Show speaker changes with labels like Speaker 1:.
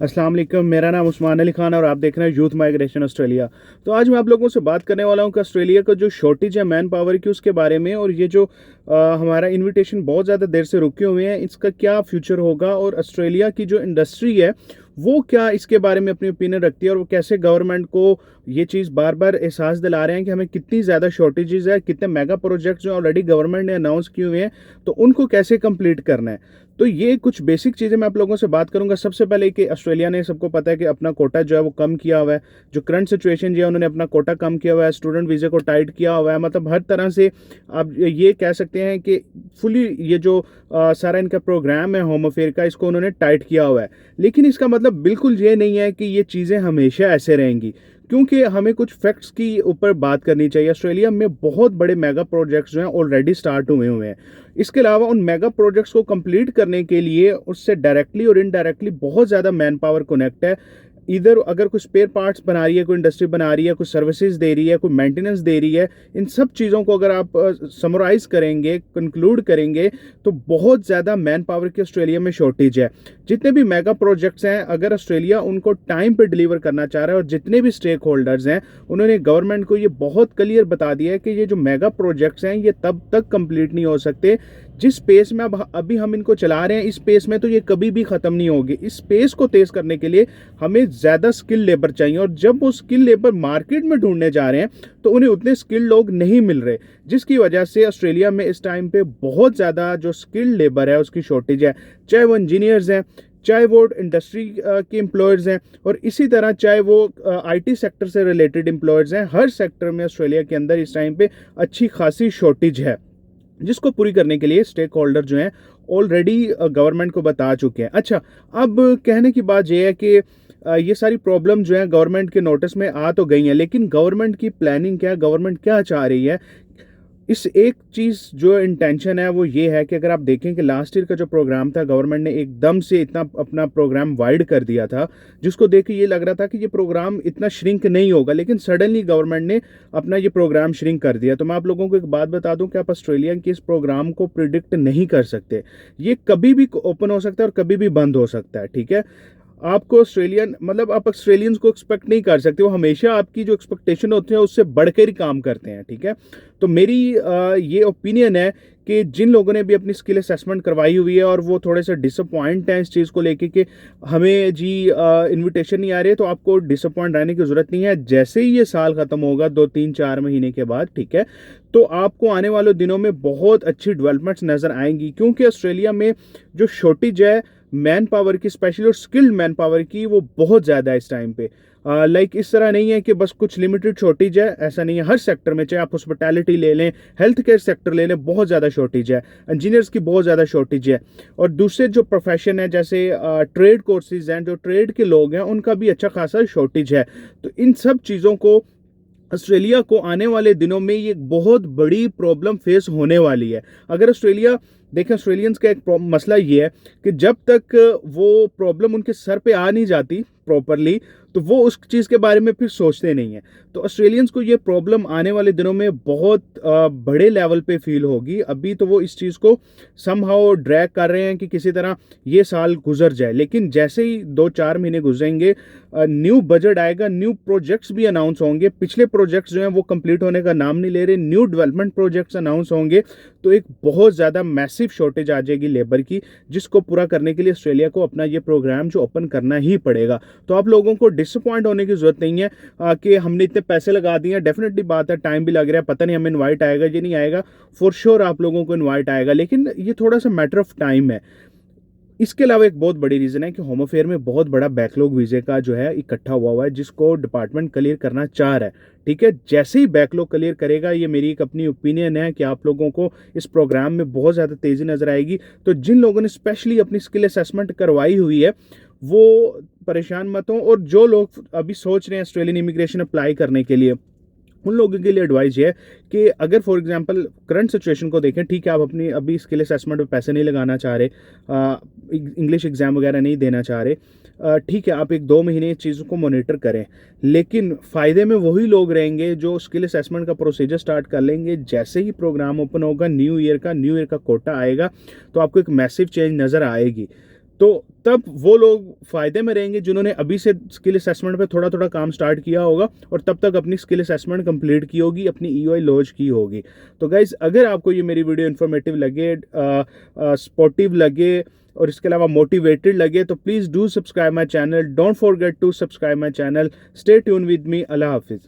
Speaker 1: अस्सलाम वालेकुम। मेरा नाम उस्मान अली खान और आप देख रहे हैं यूथ माइग्रेशन ऑस्ट्रेलिया। तो आज मैं आप लोगों से बात करने वाला हूं कि ऑस्ट्रेलिया का जो शॉर्टेज है मैन पावर की उसके बारे में, और ये जो हमारा इनविटेशन बहुत ज़्यादा देर से रुके हुए हैं इसका क्या फ्यूचर होगा, और ऑस्ट्रेलिया की जो इंडस्ट्री है वो क्या इसके बारे में अपनी ओपिनियन रखती है, और वो कैसे गवर्नमेंट को ये चीज़ बार बार एहसास दिला रहे हैं कि हमें कितनी ज़्यादा शॉर्टेजेस है, कितने मेगा प्रोजेक्ट्स जो ऑलरेडी गवर्नमेंट ने अनाउंस किए हुए हैं तो उनको कैसे कंप्लीट करना है। तो ये कुछ बेसिक चीज़ें मैं आप लोगों से बात करूंगा। सबसे पहले कि ऑस्ट्रेलिया ने, सबको पता है कि अपना कोटा जो है वो कम किया हुआ है। जो करंट सिचुएशन जो है उन्होंने अपना कोटा कम किया हुआ है, स्टूडेंट वीज़े को टाइट किया हुआ है। मतलब हर तरह से आप ये कह सकते हैं कि फुली ये जो सारा इनका प्रोग्राम है होम अफेयर का, इसको उन्होंने टाइट किया हुआ है। लेकिन इसका मतलब बिल्कुल ये नहीं है कि ये चीज़ें हमेशा ऐसे रहेंगी, क्योंकि हमें कुछ फैक्ट्स की ऊपर बात करनी चाहिए। ऑस्ट्रेलिया में बहुत बड़े मेगा प्रोजेक्ट्स जो हैं ऑलरेडी स्टार्ट हुए हुए हैं। इसके अलावा उन मेगा प्रोजेक्ट्स को कंप्लीट करने के लिए उससे डायरेक्टली और इनडायरेक्टली बहुत ज़्यादा मैन पावर कनेक्ट है। इधर अगर कोई स्पेयर पार्ट्स बना रही है, कोई इंडस्ट्री बना रही है, कोई सर्विसेज दे रही है, कोई मेंटेनेंस दे रही है, इन सब चीज़ों को अगर आप समराइज करेंगे, कंक्लूड करेंगे, तो बहुत ज़्यादा मैन पावर की ऑस्ट्रेलिया में शॉर्टेज है। जितने भी मेगा प्रोजेक्ट्स हैं, अगर ऑस्ट्रेलिया उनको टाइम पे डिलीवर करना चाह रहा है, और जितने भी स्टेक होल्डर्स हैं उन्होंने गवर्नमेंट को ये बहुत क्लियर बता दिया है कि ये जो मेगा प्रोजेक्ट्स हैं ये तब तक कंप्लीट नहीं हो सकते जिस स्पेस में अब अभी हम इनको चला रहे हैं। इस स्पेस में तो ये कभी भी ख़त्म नहीं होगी। इस स्पेस को तेज़ करने के लिए हमें ज़्यादा स्किल लेबर चाहिए, और जब वो स्किल लेबर मार्केट में ढूंढने जा रहे हैं तो उन्हें उतने स्किल लोग नहीं मिल रहे, जिसकी वजह से ऑस्ट्रेलिया में इस टाइम पे बहुत ज़्यादा जो स्किल लेबर है उसकी शॉर्टेज है। चाहे वो इंजीनियर्स हैं, चाहे वो इंडस्ट्री के एम्प्लॉयर्स हैं, और इसी तरह चाहे वो आईटी सेक्टर से रिलेटेड एम्प्लॉयर्स हैं। हर सेक्टर में ऑस्ट्रेलिया के अंदर इस टाइम पे अच्छी खासी शॉर्टेज है, जिसको पूरी करने के लिए स्टेक होल्डर जो हैं ऑलरेडी गवर्नमेंट को बता चुके हैं। अच्छा, अब कहने की बात यह है कि ये सारी प्रॉब्लम जो है गवर्नमेंट के नोटिस में आ तो गई हैं, लेकिन गवर्नमेंट की प्लानिंग क्या है, गवर्नमेंट क्या चाह रही है। इस एक चीज़ जो इंटेंशन है वो ये है कि अगर आप देखें कि लास्ट ईयर का जो प्रोग्राम था, गवर्नमेंट ने एकदम से इतना अपना प्रोग्राम वाइड कर दिया था, जिसको देख के ये लग रहा था कि ये प्रोग्राम इतना श्रिंक नहीं होगा, लेकिन सडनली गवर्नमेंट ने अपना ये प्रोग्राम श्रिंक कर दिया। तो मैं आप लोगों को एक बात बता दूं कि आप ऑस्ट्रेलिया के इस प्रोग्राम को प्रिडिक्ट नहीं कर सकते। ये कभी भी ओपन हो सकता है और कभी भी बंद हो सकता है, ठीक है। आपको ऑस्ट्रेलियन, मतलब आप ऑस्ट्रेलियंस को एक्सपेक्ट नहीं कर सकते, वो हमेशा आपकी जो एक्सपेक्टेशन होती है उससे बढ़कर ही काम करते हैं, ठीक है। तो मेरी ये ओपिनियन है कि जिन लोगों ने भी अपनी स्किल असेसमेंट करवाई हुई है और वो थोड़े से डिसअपॉइंट हैं इस चीज़ को लेके कि हमें जी इनविटेशन नहीं आ रही है, तो आपको डिसअपॉइंट रहने की ज़रूरत नहीं है। जैसे ही ये साल ख़त्म होगा 2-3-4 महीने के बाद, ठीक है, तो आपको आने वाले दिनों में बहुत अच्छी डेवलपमेंट्स नज़र आएंगी, क्योंकि ऑस्ट्रेलिया में जो शॉर्टेज है मैन पावर की, स्पेशली और स्किल्ड मैन पावर की, वो बहुत ज़्यादा है इस टाइम पे। लाइक इस तरह नहीं है कि बस कुछ लिमिटेड शॉर्टेज है, ऐसा नहीं है। हर सेक्टर में, चाहे आप हॉस्पिटैलिटी ले लें, हेल्थ केयर सेक्टर ले लें, बहुत ज़्यादा शॉर्टेज है। इंजीनियर्स की बहुत ज़्यादा शॉर्टेज है। और दूसरे जो प्रोफेशन है, जैसे ट्रेड कोर्सेज हैं, जो ट्रेड के लोग हैं, उनका भी अच्छा खासा शॉर्टेज है। तो इन सब चीज़ों को ऑस्ट्रेलिया को आने वाले दिनों में ये बहुत बड़ी प्रॉब्लम फेस होने वाली है। अगर ऑस्ट्रेलिया देखें, ऑस्ट्रेलियंस का एक मसला ये है कि जब तक वो प्रॉब्लम उनके सर पे आ नहीं जाती प्रॉपरली, तो वो उस चीज़ के बारे में फिर सोचते नहीं हैं। तो ऑस्ट्रेलियंस को ये प्रॉब्लम आने वाले दिनों में बहुत बड़े लेवल पे फील होगी। अभी तो वो इस चीज़ को समहाउ ड्रैग कर रहे हैं कि किसी तरह ये साल गुजर जाए, लेकिन जैसे ही 2-4 महीने गुजरेंगे, न्यू बजट आएगा, न्यू प्रोजेक्ट्स भी अनाउंस होंगे। पिछले प्रोजेक्ट्स जो हैं वो कंप्लीट होने का नाम नहीं ले रहे, न्यू डेवलपमेंट प्रोजेक्ट्स अनाउंस होंगे, तो एक बहुत ज़्यादा मैसिव शॉर्टेज आ जाएगी लेबर की, जिसको पूरा करने के लिए ऑस्ट्रेलिया को अपना ये प्रोग्राम जो ओपन करना ही पड़ेगा। तो आप लोगों को डिसअपॉइंट होने की जरूरत नहीं है कि हमने इतने पैसे लगा दिए हैं। डेफिनेटली बात है, टाइम भी लग रहा है, पता नहीं हमें इनवाइट आएगा या नहीं आएगा। फॉर श्योर आप लोगों को इनवाइट आएगा, लेकिन ये थोड़ा सा मैटर ऑफ टाइम है। इसके अलावा एक बहुत बड़ी रीज़न है कि होम अफेयर में बहुत बड़ा बैकलॉग वीज़े का जो है इकट्ठा हुआ है, जिसको डिपार्टमेंट क्लियर करना चाह रहा है, ठीक है। जैसे ही बैकलॉग क्लियर करेगा, ये मेरी एक अपनी ओपिनियन है कि आप लोगों को इस प्रोग्राम में बहुत ज़्यादा तेज़ी नज़र आएगी। तो जिन लोगों ने स्पेशली अपनी स्किल असेसमेंट करवाई हुई है वो परेशान मत हों, और जो लोग अभी सोच रहे हैं ऑस्ट्रेलियन इमिग्रेशन अप्लाई करने के लिए, उन लोगों के लिए एडवाइस ये है कि अगर फॉर एग्जांपल करंट सिचुएशन को देखें, ठीक है, आप अपनी अभी स्किल असेसमेंट पे पैसे नहीं लगाना चाह रहे, इंग्लिश एग्ज़ाम वगैरह नहीं देना चाह रहे, ठीक है, आप 1-2 महीने इस चीज़ को मॉनिटर करें, लेकिन फ़ायदे में वही लोग रहेंगे जो स्किल असेसमेंट का प्रोसीजर स्टार्ट कर लेंगे। जैसे ही प्रोग्राम ओपन होगा, न्यू ईयर का कोटा आएगा, तो आपको एक मैसिव चेंज नज़र आएगी। तो तब वो लोग फ़ायदे में रहेंगे जिन्होंने अभी से स्किल असेसमेंट पे थोड़ा थोड़ा काम स्टार्ट किया होगा और तब तक अपनी स्किल असेसमेंट कंप्लीट की होगी, अपनी ईओआई लॉन्च की होगी। तो गाइज़, अगर आपको ये मेरी वीडियो इन्फॉर्मेटिव लगे, स्पोर्टिव लगे और इसके अलावा मोटिवेटेड लगे तो please do subscribe my channel. Don't forget to subscribe my channel. Stay tune with me. अल्लाह हाफिज़।